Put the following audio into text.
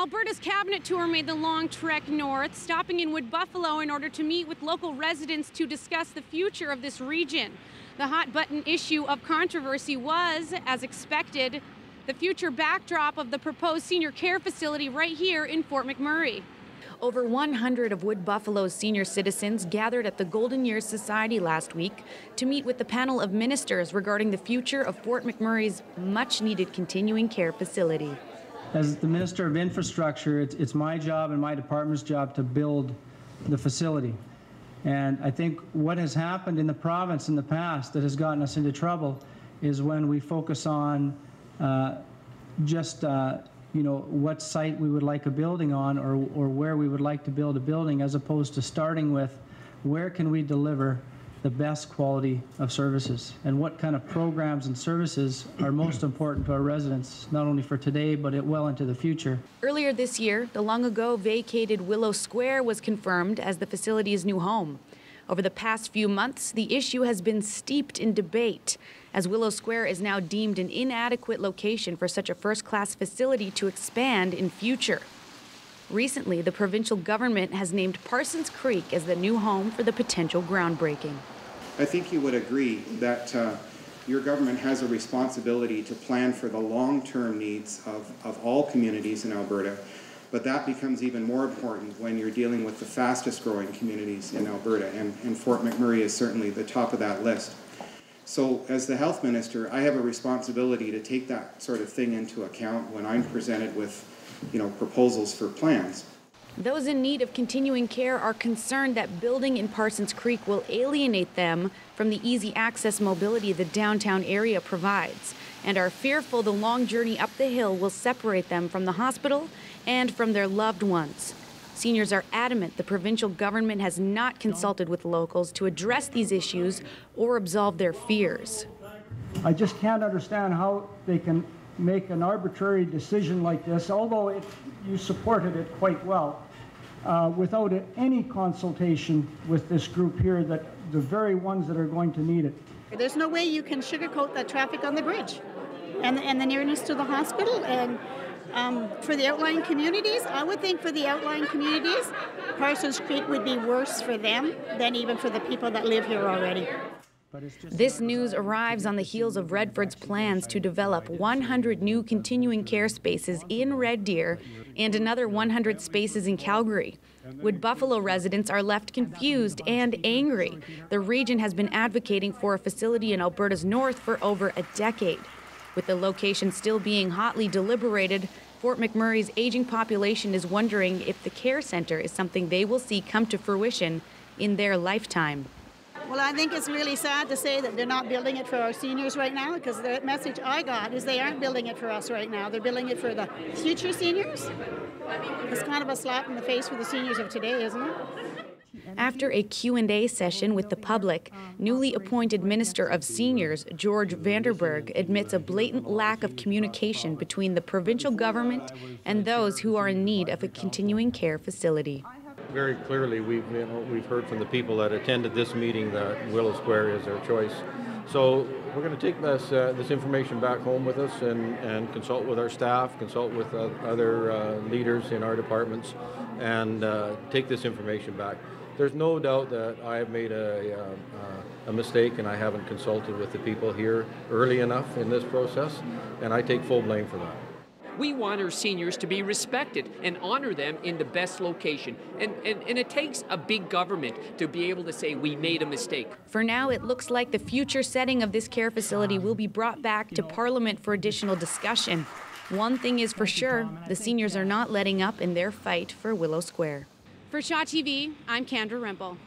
Alberta's cabinet tour made the long trek north, stopping in Wood Buffalo in order to meet with local residents to discuss the future of this region. The hot-button issue of controversy was, as expected, the future backdrop of the proposed senior care facility right here in Fort McMurray. Over 100 of Wood Buffalo's senior citizens gathered at the Golden Years Society last week to meet with the panel of ministers regarding the future of Fort McMurray's much-needed continuing care facility. As the Minister of Infrastructure, it's my job and my department's job to build the facility. And I think what has happened in the province in the past that has gotten us into trouble is when we focus on you know, what site we would like a building on, or where we would like to build a building, as opposed to starting with where can we deliver the best quality of services and what kind of programs and services are most important to our residents, not only for today but well into the future. Earlier this year, the long ago vacated Willow Square was confirmed as the facility's new home. Over the past few months, the issue has been steeped in debate, as Willow Square is now deemed an inadequate location for such a first-class facility to expand in future. Recently, the provincial government has named Parsons Creek as the new home for the potential groundbreaking. I think you would agree that your government has a responsibility to plan for the long-term needs of all communities in Alberta, but that becomes even more important when you're dealing with the fastest-growing communities in Alberta, and Fort McMurray is certainly the top of that list. So as the health minister, I have a responsibility to take that sort of thing into account when I'm presented with, you know, proposals for plans. Those in need of continuing care are concerned that building in Parsons Creek will alienate them from the easy access mobility the downtown area provides, and are fearful the long journey up the hill will separate them from the hospital and from their loved ones. Seniors are adamant the provincial government has not consulted with locals to address these issues or absolve their fears. I just can't understand how they can make an arbitrary decision like this, although you supported it quite well, without any consultation with this group here, that the very ones that are going to need it. There's no way you can sugarcoat the traffic on the bridge and the nearness to the hospital. And for the outlying communities, I would think for the outlying communities, Parsons Creek would be worse for them than even for the people that live here already. This news arrives on the heels of Redford's plans to develop 100 new continuing care spaces in Red Deer and another 100 spaces in Calgary. Wood Buffalo residents are left confused and angry. The region has been advocating for a facility in Alberta's north for over a decade. With the location still being hotly deliberated, Fort McMurray's aging population is wondering if the care center is something they will see come to fruition in their lifetime. Well, I think it's really sad to say that they're not building it for our seniors right now, because the message I got is they aren't building it for us right now. They're building it for the future seniors. It's kind of a slap in the face for the seniors of today, isn't it? After a Q&A session with the public, newly appointed Minister of Seniors, George VanderBurg, admits a blatant lack of communication between the provincial government and those who are in need of a continuing care facility. Very clearly, we've heard from the people that attended this meeting that Willow Square is their choice. So we're going to take this information back home with us and consult with our staff, consult with other leaders in our departments, and take this information back. There's no doubt that I have made a mistake and I haven't consulted with the people here early enough in this process, and I take full blame for that. We want our seniors to be respected and honor them in the best location. And it takes a big government to be able to say we made a mistake. For now, it looks like the future setting of this care facility will be brought back to Parliament for additional discussion. One thing is for sure, the seniors are not letting up in their fight for Willow Square. For Shaw TV, I'm Kendra Rempel.